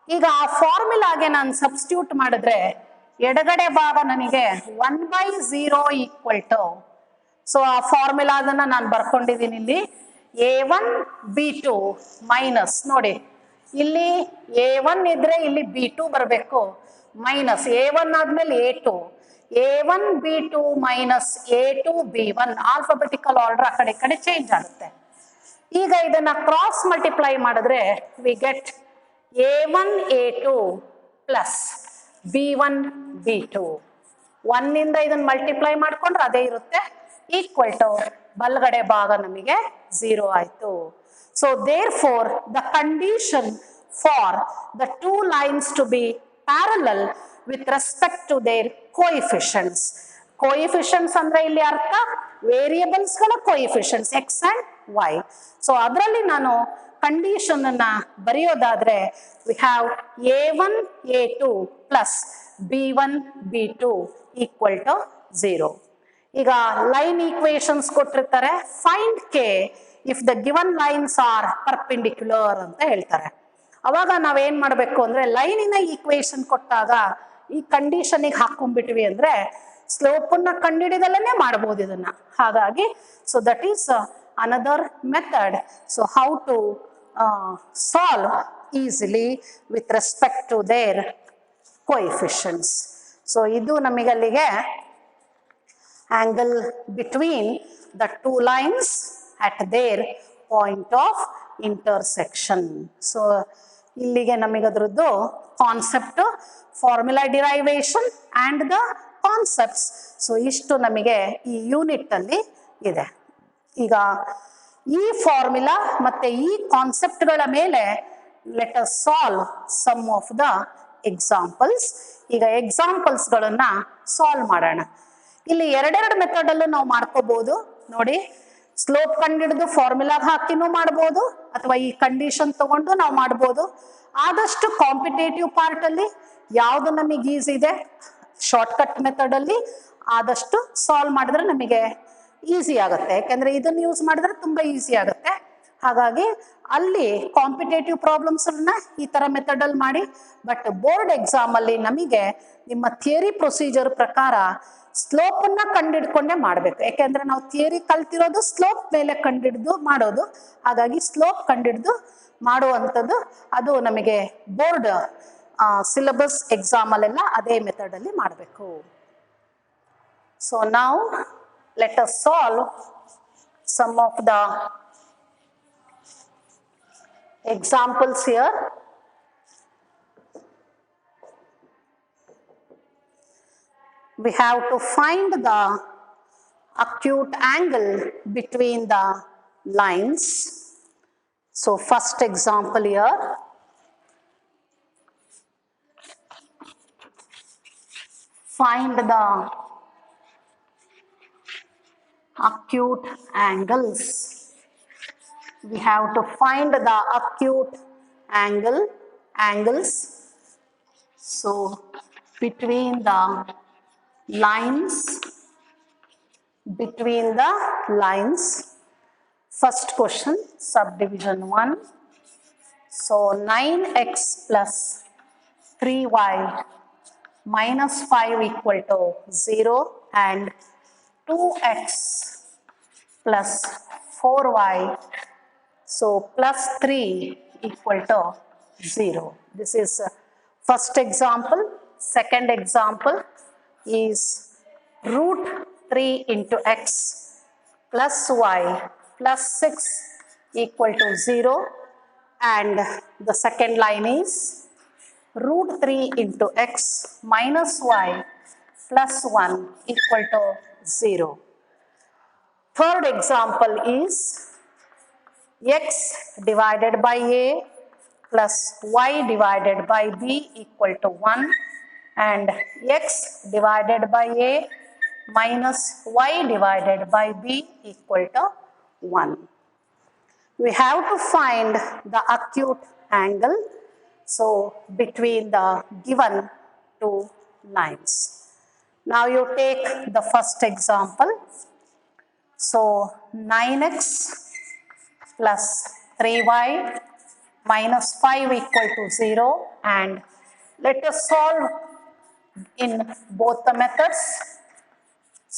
ಈಗ ಆ ಫಾರ್ಮುಲಾಗೆ ನಾನು substitute ಮಾಡಿದ್ರೆ ಎಡಗಡೆ ಭಾಗ ನನಗೆ 1/0 equal to, so ಆ formula ಅದನ್ನ ನಾನು ಬರ್ಕೊಂಡಿದ್ದೀನಿ ಇಲ್ಲಿ, A1 B2 ಮೈನಸ್, ನೋಡಿ ಇಲ್ಲಿ A1 ಇದ್ರೆ ಇಲ್ಲಿ B2 ಬರಬೇಕು, ಮೈನಸ್ A1 ಆದ್ಮೇಲೆ A2, a1 b2 minus a2 b1 alphabetical order ಆ ಕಡೆ ಚೇಂಜ್ ಆಗುತ್ತೆ. ಈಗ ಇದನ್ನ ಕ್ರಾಸ್ ಮಲ್ಟಿಪ್ಲೈ ಮಾಡಿದ್ರೆ we get a1 a2 plus b1 b2 1 ಇದನ್ನ ಮಲ್ಟಿಪ್ಲೈ ಮಾಡ್ಕೊಂಡ್ರೆ ಅದೇ ಇರುತ್ತೆ, ಈಕ್ವಲ್ ಟು ಬಲಗಡೆ ಭಾಗ ನಮಗೆ 0 ಆಯ್ತು. So therefore the condition for the two lines to be parallel with respect to their coefficients. Coefficients ಅಂದ್ರೆ ಇಲ್ಲಿ ಅರ್ಥ ವೇರಿಯಬಲ್ಸ್ ಗಳ coefficients x and y. So ಅದರಲ್ಲಿ ನಾನು ಕಂಡೀಷನ್ ಅನ್ನ ಬರೆಯೋದಾದ್ರೆ we have a1 a2 plus b1 b2 equal to 0. ಈಗ line equations ಕೊಟ್ಟಿರ್ತಾರೆ, find k if the given lines are perpendicular ಅಂತ ಹೇಳ್ತಾರೆ. ಅವಾಗ ನಾವೇನ್ ಮಾಡಬೇಕು ಅಂದ್ರೆ ಲೈನಿನ ಈಕ್ವೇಶನ್ ಕೊಟ್ಟಾಗ ಈ ಕಂಡೀಷನ್ಗೆ ಹಾಕೊಂಡ್ಬಿಟ್ವಿ ಅಂದ್ರೆ ಸ್ಲೋಪನ್ನ ಕಂಡುಹಿಡಿದಲ್ಲೇ ಮಾಡಬಹುದು ಇದನ್ನ. ಹಾಗಾಗಿ so that is another method. So how to solve easily with respect to their coefficients. So ಇದು ನಮಗಲ್ಲಿಗೆ angle between the two lines at their point of intersection. So ಇಲ್ಲಿಗೆ ನಮಗದ್ರದ್ದು concept, formula derivation and the concepts. So ಇಷ್ಟು ನಮಗೆ ಈ unit ಅಲ್ಲಿ ಇದೆ. ಈಗ ಈ ಫಾರ್ಮುಲಾ ಮತ್ತೆ ಈ ಕಾನ್ಸೆಪ್ಟ್ಗಳ ಮೇಲೆ let us solve some of the examples. ಈಗ ಎಕ್ಸಾಂಪಲ್ಸ್ಗಳನ್ನ ಸಾಲ್ವ್ ಮಾಡೋಣ. ಇಲ್ಲಿ ಎರಡೆರಡು ಮೆಥಡ್ ಅಲ್ಲೂ ನಾವು ಮಾಡ್ಕೋಬಹುದು ನೋಡಿ. ಸ್ಲೋಪ್ ಕಂಡಿಡಿದು ಫಾರ್ಮುಲಾಗ ಹಾಕಿನೂ ಮಾಡ್ಬೋದು, ಅಥವಾ ಈ ಕಂಡೀಷನ್ ತಗೊಂಡು ನಾವು ಮಾಡ್ಬೋದು. ಆದಷ್ಟು ಕಾಂಪಿಟೇಟಿವ್ ಪಾರ್ಟ್ ಅಲ್ಲಿ ಯಾವುದು ನಮಗೆ ಈಸಿ ಇದೆ, ಶಾರ್ಟ್ ಕಟ್ ಮೆಥಡ್ ಅಲ್ಲಿ ಆದಷ್ಟು ಸಾಲ್ವ್ ಮಾಡಿದ್ರೆ ನಮಗೆ ಈಸಿ ಆಗುತ್ತೆ. ಯಾಕಂದ್ರೆ ಇದನ್ನ ಯೂಸ್ ಮಾಡಿದ್ರೆ ತುಂಬಾ ಈಸಿ ಆಗುತ್ತೆ. ಹಾಗಾಗಿ ಅಲ್ಲಿ ಕಾಂಪಿಟೇಟಿವ್ ಪ್ರಾಬ್ಲಮ್ಸ್ ಅನ್ನ ಈ ತರ ಮೆಥಡ್ ಅಲ್ಲಿ ಮಾಡಿ. ಬಟ್ ಬೋರ್ಡ್ ಎಕ್ಸಾಮ್ ಅಲ್ಲಿ ನಮಗೆ ನಿಮ್ಮ ಥಿಯರಿ ಪ್ರೊಸೀಜರ್ ಪ್ರಕಾರ ಸ್ಲೋಪ್ ಅನ್ನ ಕಂಡಿಡ್ಕೊಂಡೇ ಮಾಡ್ಬೇಕು. ಯಾಕೆಂದ್ರೆ ನಾವು ಥಿಯರಿ ಕಲ್ತಿರೋದು ಸ್ಲೋಪ್ ಮೇಲೆ ಕಂಡಿಡ್ದು ಮಾಡೋದು. ಹಾಗಾಗಿ ಸ್ಲೋಪ್ ಕಂಡಿಡ್ದು ಮಾಡುವಂಥದ್ದು ಅದು ನಮಗೆ ಬೋರ್ಡ್ ಸಿಲೆಬಸ್ ಎಕ್ಸಾಮ್ ಅಲ್ಲೆಲ್ಲ ಅದೇ ಮೆಥಡ್ ಅಲ್ಲಿ ಮಾಡಬೇಕು. ಸೊ ನಾವು let us solve some of the examples here. We have to find the acute angle between the lines. So first example here, find the acute angles. We have to find the acute angles. So between the lines, first question, subdivision 1. So 9x plus 3y minus 5 equal to 0 and 2x plus 4y so plus 3 equal to 0. This is first example. Second example is root 3 into x plus y plus 6 equal to 0, and the second line is root 3 into x minus y plus 1 equal to 0. Third example is x divided by a plus y divided by b equal to 1 and x divided by a minus y divided by b equal to 1. We have to find the acute angle, so between the given two lines. Now you take the first example. So 9x plus 3y minus 5 equal to 0, and let us solve in both the methods.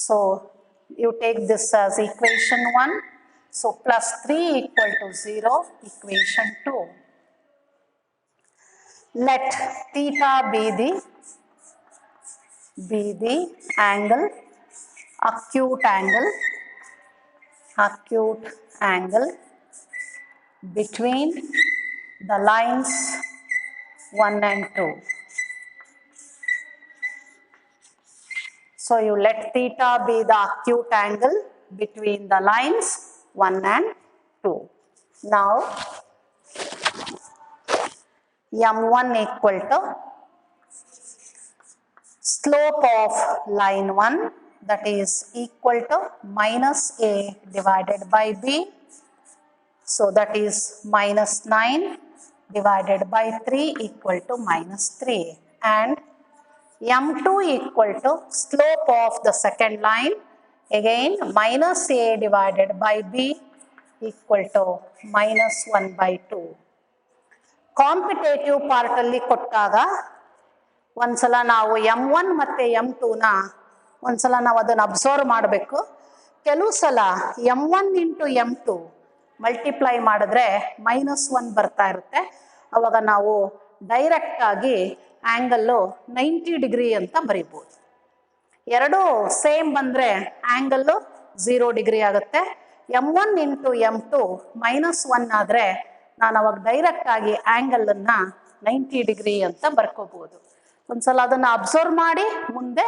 So you take this as equation 1. So plus 3 equal to 0, equation 2. Let theta be the be the angle, acute angle between the lines 1 and 2. So you let theta be the acute angle between the lines 1 and 2. Now M1 equal to slope of line 1, that is equal to minus a divided by b. So that is minus 9 divided by 3 equal to minus 3. And M2 equal to slope of the second line, again minus a divided by b equal to minus 1 by 2. Competitive ಪಾರ್ಟಲ್ಲಿ ಕೊಟ್ಟಾಗ ಒಂದ್ಸಲ ನಾವು M1 ಮತ್ತು M2ನ ಒಂದ್ಸಲ ನಾವು ಅದನ್ನು observe ಮಾಡಬೇಕು. ಕೆಲವು ಸಲ M1 ಇಂಟು M2 ಮಲ್ಟಿಪ್ಲೈ ಮಾಡಿದ್ರೆ -1 ಬರ್ತಾ ಇರುತ್ತೆ. ಅವಾಗ ನಾವು ಡೈರೆಕ್ಟಾಗಿ ಆ್ಯಂಗಲ್ಲು 90 ಡಿಗ್ರಿ ಅಂತ ಬರಿಬೋದು. ಎರಡು ಸೇಮ್ ಬಂದರೆ ಆ್ಯಂಗಲ್ಲು 0 ಡಿಗ್ರಿ ಆಗುತ್ತೆ. M1 ಇಂಟು M2 -1 ಆದರೆ ನಾನು ಅವಾಗ ಡೈರೆಕ್ಟಾಗಿ ಆ್ಯಂಗಲನ್ನು 90 ಡಿಗ್ರಿ ಅಂತ ಬರ್ಕೋಬೋದು. ಒಂದ್ಸಲ ಅದನ್ನು ಅಬ್ಸರ್ವ್ ಮಾಡಿ ಮುಂದೆ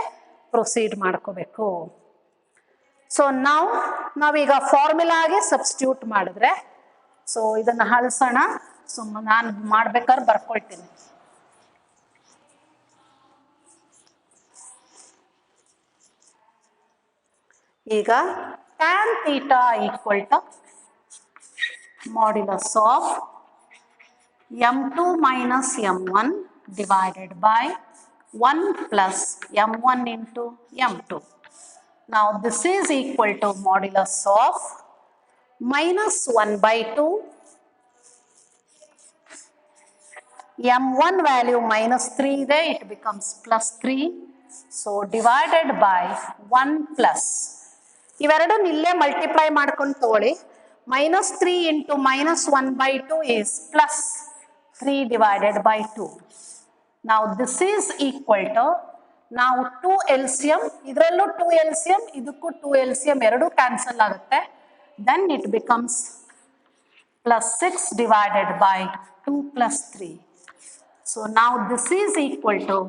ಪ್ರೊಸೀಡ್ ಮಾಡ್ಕೋಬೇಕು. ಸೊ ನಾವೀಗ ಫಾರ್ಮುಲಾಗೆ ಸಬ್ಸ್ಟಿಟ್ಯೂಟ್ ಮಾಡಿದ್ರೆ, ಸೊ ಇದನ್ನು ಅಳಿಸೋಣ. ಸೊ ನಾನು ಮಾಡ್ಬೇಕಾದ್ರೆ ಬರ್ಕೊಳ್ತೀನಿ. ಈಗ tan theta equal to modulus of M2 minus M1 divided by 1 plus M1 into M2. Now this is equal to modulus of minus 1 by 2. M1 value minus 3 there, it becomes plus 3. So divided by 1 plus. ಇವೆರಡನ್ನು ಇಲ್ಲೇ multiply ಮಾಡ್ಕೊಂಡು ತಗೊಳ್ಳಿ. -3 into -1 by 2 is plus 3 divided by 2. Now this is equal to, ನಾವು 2 LCM, ಇದರಲ್ಲೂ 2 LCM, ಇದಕ್ಕೂ 2 LCM ಎರಡೂ cancel ಆಗುತ್ತೆ. Then it becomes plus 6 divided by 2 plus 3. So now this is equal to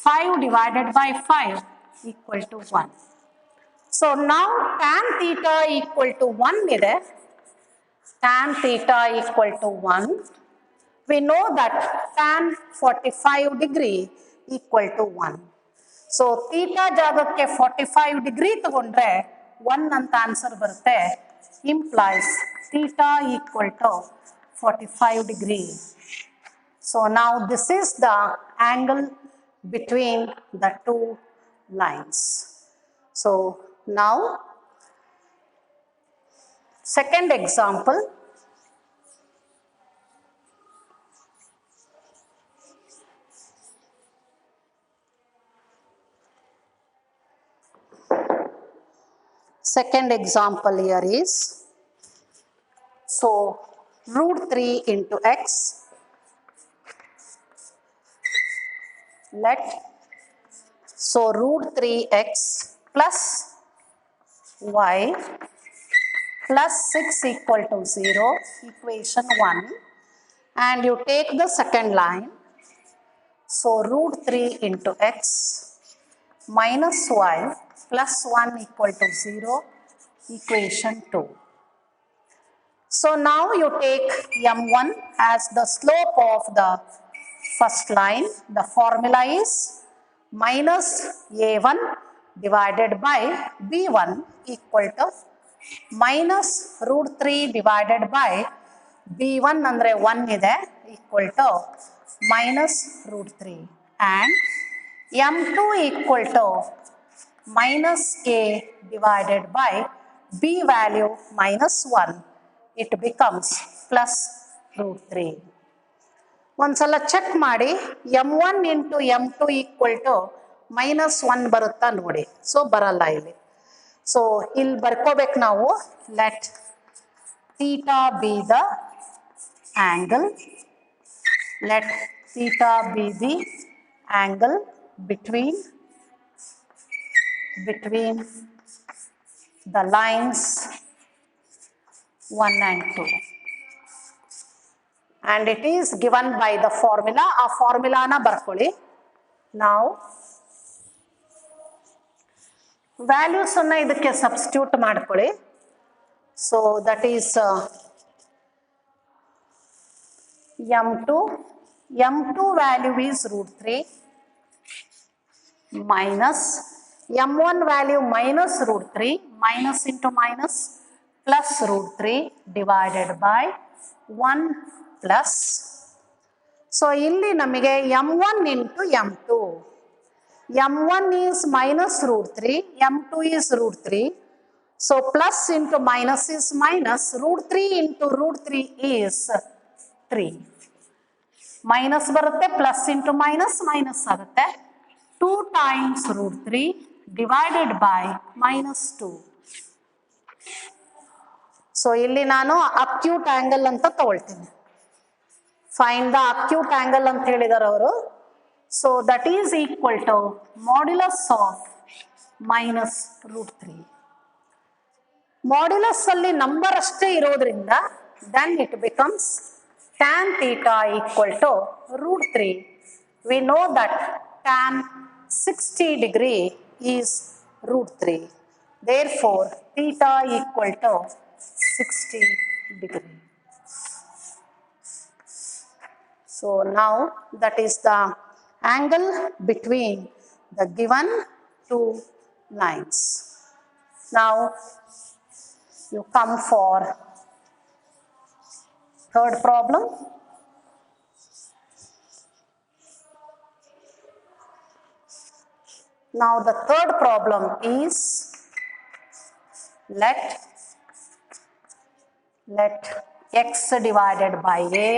5 divided by 5 equal to 1. So now tan theta equal to 1 ಇದೆ. Tan theta equal to 1. We know that tan 45 degree equal to 1. So theta ಜಾಗಕ್ಕೆ 45 degree ತಗೊಂಡ್ರೆ 1 ಅಂತ answer ಬರುತ್ತೆ. Implies theta equal to 45 degree. So now this is the angle between the two lines. So now second example. Second example here is, so root 3 into x, let, so root 3x plus y plus 6 equal to 0, equation 1, and you take the second line. So root 3 into x minus y plus 1 equal to 0, equation 2. So now you take M1 as the slope of the first line. The formula is minus A1 divided by B1 equal to minus root 3 divided by B1 andre 1 ಇದೆ equal to minus root 3, and M2 equal to minus A divided by B value minus 1, it becomes plus root 3. ಒಂದ್ಸಲ check ಮಾಡಿ M1 into M2 equal to -1 ಬರುತ್ತಾ ನೋಡಿ. So ಬರಲ್ಲ ಇಲ್ಲಿ. So ಇಲ್ಲಿ ಬರ್ಕೋಬೇಕು ನಾವು, let theta be the angle, let theta be the angle between between the lines 1 and 2. And it is given by the formula. ಆ ಫಾರ್ಮುಲಾನ ಬರ್ಕೊಳ್ಳಿ. ನಾವು ವ್ಯಾಲ್ಯೂಸ್ ಅನ್ನ ಇದಕ್ಕೆ ಸಬ್ಸ್ಟಿಟ್ಯೂಟ್ ಮಾಡ್ಕೊಳ್ಳಿ. So that is m2 value is √3 minus m1 value minus √3, minus into minus plus √3 divided by 1 plus. So ಇಲ್ಲಿ ನಮಗೆ m1 into m2. m1 is minus √3, m2 is √3. So plus into minus is minus, √3 into √3 is 3. Minus ಬರುತ್ತೆ, plus into minus minus ಆಗುತ್ತೆ. 2 times √3 divided by minus 2. So ಇಲ್ಲಿ ನಾನು acute angle ಅಂತ ತಗೊಳ್ತೀನಿ. Find the acute angle ಅಂತ ಹೇಳಿದಾರೆ ಅವರು. So that is equal to modulus of minus √3. Modulus ಅಲ್ಲಿ ನಂಬರ್ ಅಷ್ಟೇ ಇರೋದ್ರಿಂದ then it becomes tan theta equal to √3. We know that tan 60 degree is √3. Therefore, theta equal to 60 degree. So now that is the angle between the given two lines. Now you come for third problem. Now the third problem is let x divided by a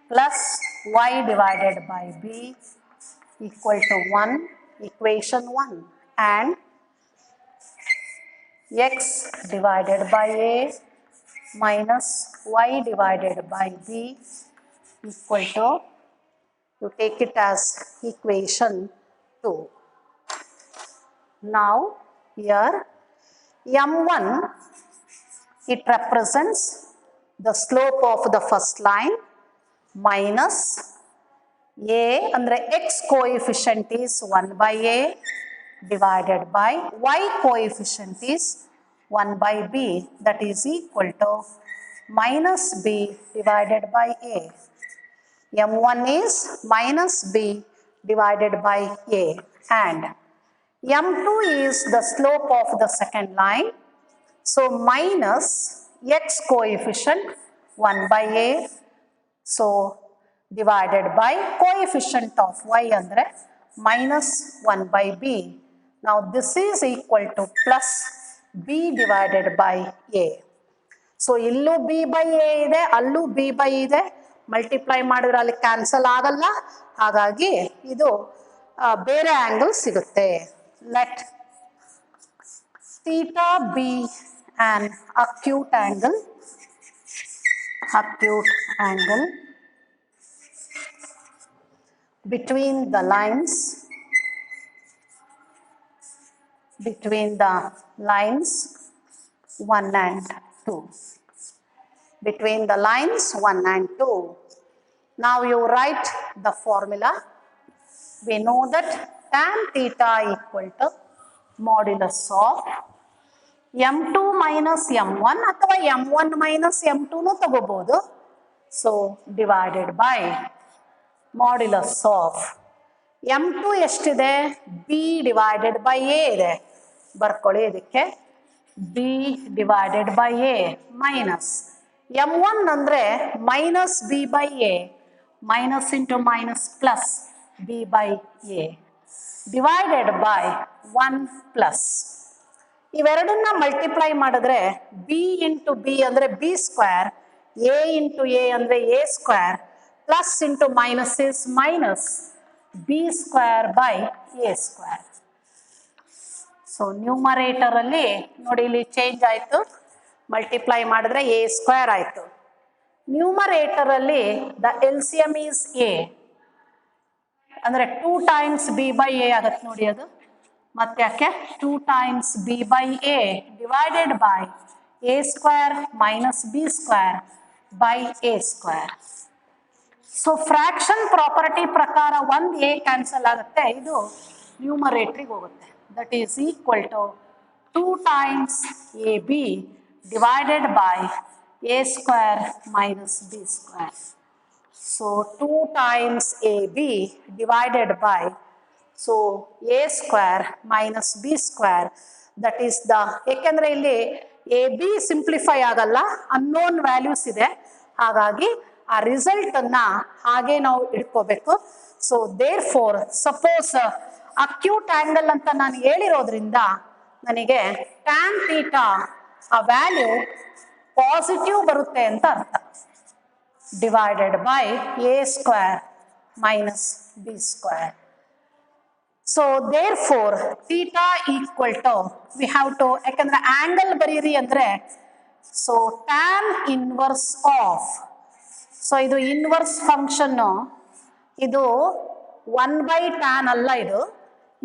plus y divided by b equal to 1, equation 1, and x divided by a minus y divided by b equal to, you take it as equation 2. Now here m1, it represents the slope of the first line minus a, andre x coefficient is 1 by a divided by y coefficient is 1 by b, that is equal to minus b divided by a. m1 is minus b divided by a, and m2 is the slope of the second line. So minus x coefficient 1 by a, so divided by coefficient of y andre minus 1 by b. Now this is equal to plus b divided by a. So illu b by a ide, allu b by ide, multiply ಮಾಡಿದ್ರೆ ಅಲ್ಲಿ cancel ಆಗಲ್ಲ, ಹಾಗಾಗಿ ಇದು ಬೇರೆ angle ಸಿಗುತ್ತೆ. Let theta be an acute angle between the lines 1 and 2. Between the lines 1 and 2. Now you write the formula. We know that tan theta equal to modulus of m2 minus m1 ಅಥವಾ m1 minus m2 ನು ತಗೋಬಹುದು. So divided by modulus of m2 ಎಷ್ಟಿದೆ, b divided by a ಇದೆ, ಬರ್ಕೊಳ್ಳಿ ಇದಕ್ಕೆ b divided by a minus m1 ಅಂದ್ರೆ minus b by a, minus into minus plus b by a divided by 1 plus. ಇವೆರಡನ್ನ multiply ಮಾಡಿದ್ರೆ b into b ಅಂದ್ರೆ b square, a into a ಅಂದ್ರೆ a square, plus into minus is minus b square by a square. So numerator ಅಲ್ಲಿ ನೋಡಿ ಇಲ್ಲಿ change ಆಯ್ತು, multiply ಮಾಡಿದ್ರೆ a square ಆಯ್ತು. ನ್ಯೂಮರೇಟರ್ ಅಲ್ಲಿ ದ LCM is a, ಅಂದ್ರೆ 2 times b by a ಆಗತ್ತೆ ನೋಡಿ, ಅದು ಮತ್ತೆ ಯಾಕೆ 2 times b by a divided by a square minus b square by a square. So fraction property ಪ್ರಕಾರ ಒಂದು a ಕ್ಯಾನ್ಸಲ್ ಆಗುತ್ತೆ, ಇದು ನ್ಯೂಮರೇಟ್ರಿಗೆ ಹೋಗುತ್ತೆ. That is equal to 2 times ab divided by a square minus b square. So 2 times ab divided by so a square minus b square, that is the, ಏಕೆಂದರೆ ಇಲ್ಲಿ A B simplify ಆಗಲ್ಲ, unknown values ಇದೆ, ಹಾಗಾಗಿ ಆ result ಅನ್ನ ಹಾಗೆ ನಾವು ಇಟ್ಕೋಬೇಕು. So therefore suppose acute angle ಅಂತ ನಾನು ಹೇಳಿರೋದ್ರಿಂದ ನನಗೆ ಟ್ಯಾನ್ ಥೀಟಾ ಆ ವ್ಯಾಲ್ಯೂ ಪಾಸಿಟಿವ್ ಬರುತ್ತೆ ಅಂತ ಅರ್ಥ. Divided by A square minus B square. So therefore theta equal to we have to, ಯಾಕಂದ್ರೆ ಆಂಗಲ್ ಬರೀರಿ ಅಂದ್ರೆ so tan inverse of, so ಇದು ಇನ್ವರ್ಸ್ ಫಂಕ್ಷನ್ನು, ಇದು 1/tan ಅಲ್ಲ, ಇದು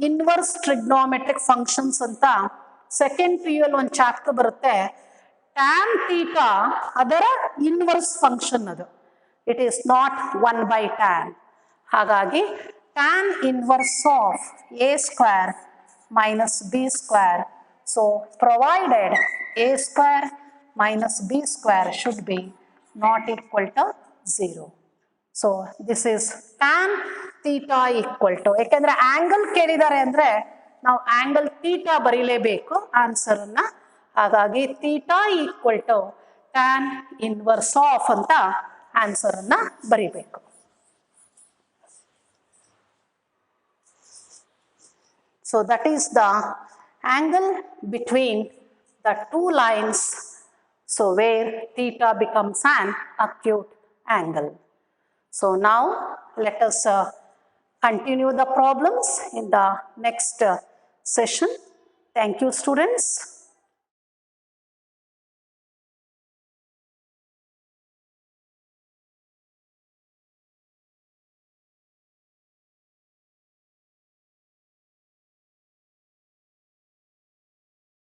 ಇನ್ವರ್ಸ್ ಟ್ರಿಗ್ನೋಮೆಟ್ರಿಕ್ ಫಂಕ್ಷನ್ಸ್ ಅಂತ ಸೆಕೆಂಡ್ ಪಿ ಯು ಅಲ್ಲಿ ಒಂದು ಚಾಪ್ಟರ್ ಬರುತ್ತೆ. ಟ್ಯಾನ್ ಥೀಟಾ ಅದರ ಇನ್ವರ್ಸ್ ಫಂಕ್ಷನ್ ಅದು, ಇಟ್ ಈಸ್ ನಾಟ್ 1/tan. ಹಾಗಾಗಿ tan inverse of A square minus B square, so provided A square minus B square should be not equal to 0. So this is tan theta equal to, ಯಾಕೆಂದ್ರೆ angle ಕೇಳಿದ್ದಾರೆ ಅಂದ್ರೆ ನಾವು angle theta ಬರೀಲೇಬೇಕು answer ಅನ್ನ, ಹಾಗಾಗಿ theta equal to tan inverse of ಅಂತ answer ಅನ್ನ ಬರೀಬೇಕು. So that is the angle between the two lines, so where theta becomes an acute angle. So now let us continue the problems in the next session. Thank you, students.